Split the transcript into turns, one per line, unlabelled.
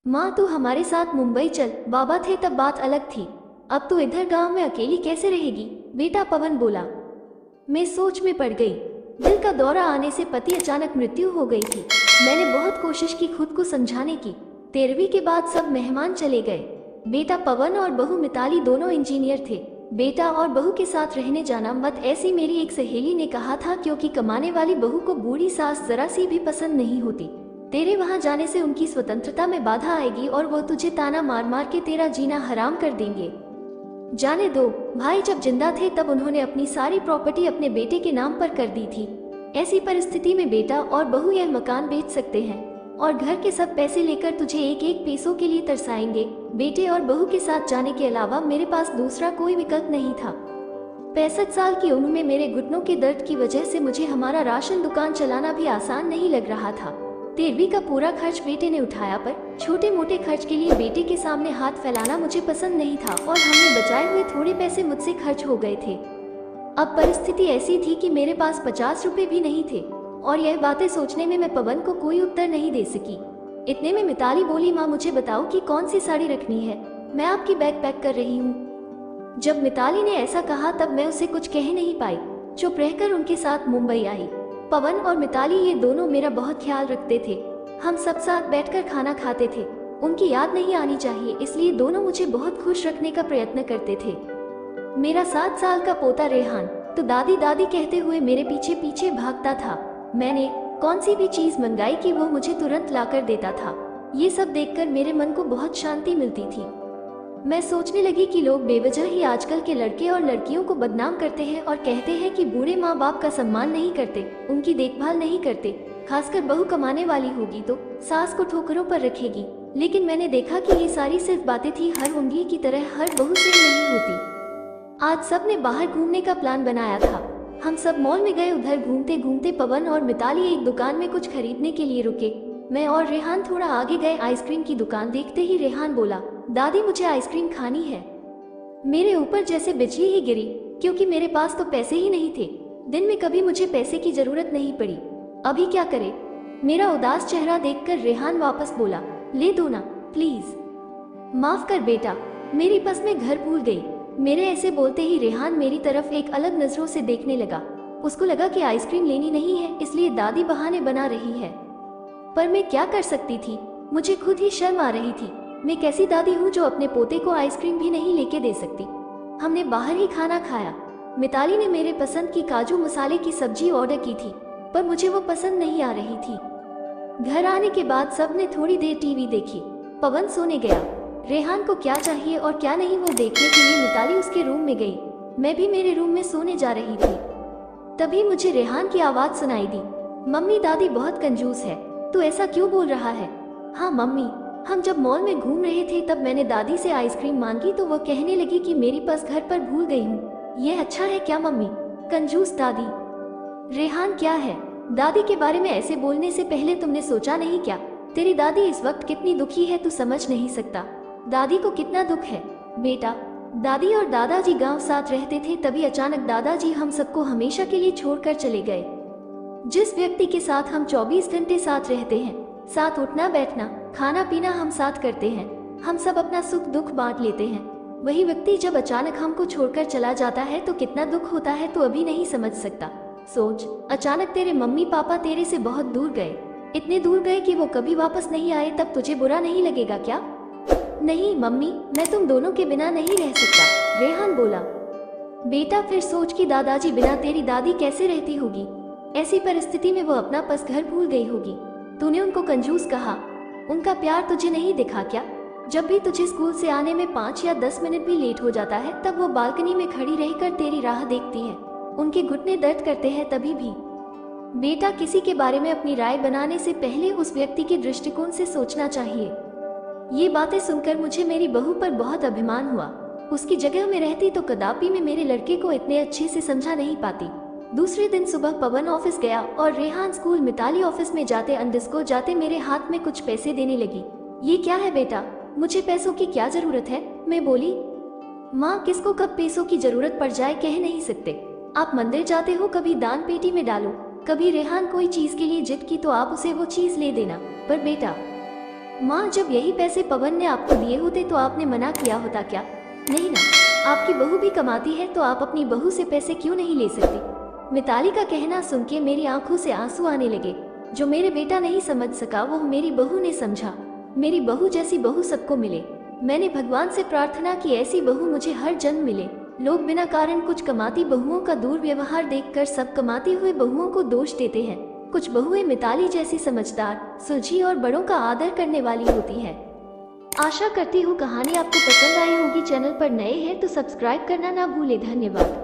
माँ तू हमारे साथ मुंबई चल, बाबा थे तब बात अलग थी। अब तू इधर गांव में अकेली कैसे रहेगी? बेटा पवन बोला। मैं सोच में पड़ गई। दिल का दौरा आने से पति अचानक मृत्यु हो गई थी। मैंने बहुत कोशिश की खुद को समझाने की। 13वीं के बाद सब मेहमान चले गए। बेटा पवन और बहू मिताली दोनों इंजीनियर थे। बेटा और बहू के साथ रहने जाना मत, ऐसी मेरी एक सहेली ने कहा था, क्योंकि कमाने वाली बहू को बूढ़ी सास जरा सी भी पसंद नहीं होती। तेरे वहां जाने से उनकी स्वतंत्रता में बाधा आएगी और वो तुझे ताना मार मार के तेरा जीना हराम कर देंगे। जाने दो, भाई जब जिंदा थे तब उन्होंने अपनी सारी प्रॉपर्टी अपने बेटे के नाम पर कर दी थी। ऐसी परिस्थिति में बेटा और बहू यह मकान बेच सकते हैं और घर के सब पैसे लेकर तुझे एक एक पैसों के लिए तरसाएंगे। बेटे और बहू के साथ जाने के अलावा मेरे पास दूसरा कोई विकल्प नहीं था। 65 साल की उम्र में मेरे घुटनों के दर्द की वजह से मुझे हमारा राशन दुकान चलाना भी आसान नहीं लग रहा था। 13वीं का पूरा खर्च बेटे ने उठाया, पर छोटे मोटे खर्च के लिए बेटे के सामने हाथ फैलाना मुझे पसंद नहीं था और हमने बचाए हुए थोड़े पैसे मुझसे खर्च हो गए थे। अब परिस्थिति ऐसी थी कि मेरे पास 50 रुपए भी नहीं थे और यह बातें सोचने में मैं पवन को कोई उत्तर नहीं दे सकी। इतने में मिताली बोली, माँ मुझे बताओ कि कौन सी साड़ी रखनी है, मैं आपकी बैग पैक कर रही हूँ। जब मिताली ने ऐसा कहा तब मैं उसे कुछ कह नहीं पाई, चुप रहकर उनके साथ मुंबई आई। पवन और मिताली ये दोनों मेरा बहुत ख्याल रखते थे। हम सब साथ बैठकर खाना खाते थे। उनकी याद नहीं आनी चाहिए, इसलिए दोनों मुझे बहुत खुश रखने का प्रयत्न करते थे। मेरा 7 साल का पोता रेहान तो दादी दादी कहते हुए मेरे पीछे पीछे भागता था। मैंने कौन सी भी चीज मंगाई कि वो मुझे तुरंत लाकर देता था। ये सब देखकर मेरे मन को बहुत शांति मिलती थी। मैं सोचने लगी कि लोग बेवजह ही आजकल के लड़के और लड़कियों को बदनाम करते हैं और कहते हैं कि बूढ़े माँ बाप का सम्मान नहीं करते, उनकी देखभाल नहीं करते। खासकर बहू कमाने वाली होगी तो सास को ठोकरों पर रखेगी। लेकिन मैंने देखा कि ये सारी सिर्फ बातें थी, हर उंगली की तरह हर बहू से नहीं होती। आज सब ने बाहर घूमने का प्लान बनाया था। हम सब मॉल में गए। उधर घूमते घूमते पवन और मिताली एक दुकान में कुछ खरीदने के लिए रुके। मैं और रेहान थोड़ा आगे गए। आइसक्रीम की दुकान देखते ही रेहान बोला, दादी मुझे आइसक्रीम खानी है। मेरे ऊपर जैसे बिजली ही गिरी, क्योंकि मेरे पास तो पैसे ही नहीं थे। दिन में कभी मुझे पैसे की जरूरत नहीं पड़ी, अभी क्या करे? मेरा उदास चेहरा देखकर रेहान वापस बोला, ले दो ना प्लीज। माफ कर बेटा, मेरी बस में घर भूल गई। मेरे ऐसे बोलते ही रेहान मेरी तरफ एक अलग नजरों से देखने लगा। उसको लगा कि आइसक्रीम लेनी नहीं है, इसलिए दादी बहाने बना रही है। पर मैं क्या कर सकती थी? मुझे खुद ही शर्म आ रही थी। मैं कैसी दादी हूँ जो अपने पोते को आइसक्रीम भी नहीं लेके दे सकती। हमने बाहर ही खाना खाया। मिताली ने मेरे पसंद की काजू मसाले की सब्जी ऑर्डर की थी, पर मुझे वो पसंद नहीं आ रही थी। घर आने के बाद सबने थोड़ी देर टीवी देखी। पवन सोने गया। रेहान को क्या चाहिए और क्या नहीं वो देखने के लिए मिताली उसके रूम में गई। मैं भी मेरे रूम में सोने जा रही थी। तभी मुझे रेहान की आवाज सुनाई दी, मम्मी दादी बहुत कंजूस है, तू ऐसा क्यों बोल रहा है? हाँ मम्मी, हम जब मॉल में घूम रहे थे तब मैंने दादी से आइसक्रीम मांगी तो वो कहने लगी कि मेरी पर्स घर पर भूल गई हूँ। ये अच्छा है क्या मम्मी? कंजूस दादी। रेहान क्या है? दादी के बारे में ऐसे बोलने से पहले तुमने सोचा नहीं क्या? तेरी दादी इस वक्त कितनी दुखी है तू समझ नहीं सकता। दादी को कितना दुख है बेटा। दादी और दादाजी गांव साथ रहते थे, तभी अचानक दादाजी हम सबको हमेशा के लिए छोड़कर चले गए। जिस व्यक्ति के साथ हम 24 घंटे साथ रहते हैं, साथ उठना बैठना खाना पीना हम साथ करते हैं, हम सब अपना सुख दुख बांट लेते हैं, वही व्यक्ति जब अचानक हमको छोड़कर चला जाता है तो कितना दुख होता है तो अभी नहीं समझ सकता। सोच, अचानक तेरे मम्मी पापा तेरे से बहुत दूर गए, इतने दूर गए कि वो कभी वापस नहीं आए, तब तुझे बुरा नहीं लगेगा क्या? नहीं मम्मी, मैं तुम दोनों के बिना नहीं रह सकता, रेहान बोला। बेटा फिर सोच कि दादाजी बिना तेरी दादी कैसे रहती होगी। ऐसी परिस्थिति में वो अपना पस घर भूल गई होगी। तूने उनको कंजूस कहा, उनका प्यार तुझे नहीं दिखा क्या? जब भी तुझे स्कूल से आने में 5 या 10 मिनट भी लेट हो जाता है तब वो बालकनी में खड़ी रहकर तेरी राह देखती है। उनके घुटने दर्द करते हैं तभी भी। बेटा किसी के बारे में अपनी राय बनाने से पहले उस व्यक्ति के दृष्टिकोण से सोचना चाहिए। ये बातें सुनकर मुझे मेरी बहू पर बहुत अभिमान हुआ। उसकी जगह में रहती तो कदापि मैं मेरे लड़के को इतने अच्छे से समझा नहीं पाती। दूसरे दिन सुबह पवन ऑफिस गया और रेहान स्कूल। मिताली ऑफिस में जाते अंडरस्को जाते मेरे हाथ में कुछ पैसे देने लगी। ये क्या है बेटा, मुझे पैसों की क्या जरूरत है? मैं बोली। माँ किसको कब पैसों की जरूरत पड़ जाए कह नहीं सकते। आप मंदिर जाते हो, कभी दान पेटी में डालो, कभी रेहान कोई चीज के लिए जिद की तो आप उसे वो चीज ले देना। पर बेटा, माँ, जब यही पैसे पवन ने आपको दिए होते तो आपने मना किया होता क्या? नहीं ना, आपकी बहू भी कमाती है तो आप अपनी बहू से पैसे क्यों नहीं ले सकती? मिताली का कहना सुन के मेरी आंखों से आंसू आने लगे। जो मेरे बेटा नहीं समझ सका वो मेरी बहू ने समझा। मेरी बहू जैसी बहू सबको मिले। मैंने भगवान से प्रार्थना की ऐसी बहू मुझे हर जन्म मिले। लोग बिना कारण कुछ कमाती बहुओं का दुर्व्यवहार देखकर सब कमाती हुए बहुओं को दोष देते हैं। कुछ बहुएं मिताली जैसी समझदार, सुलझी और बड़ों का आदर करने वाली होती है। आशा करती हूँ कहानी आपको पसंद आई होगी। चैनल पर नए हैं तो सब्सक्राइब करना ना भूले। धन्यवाद।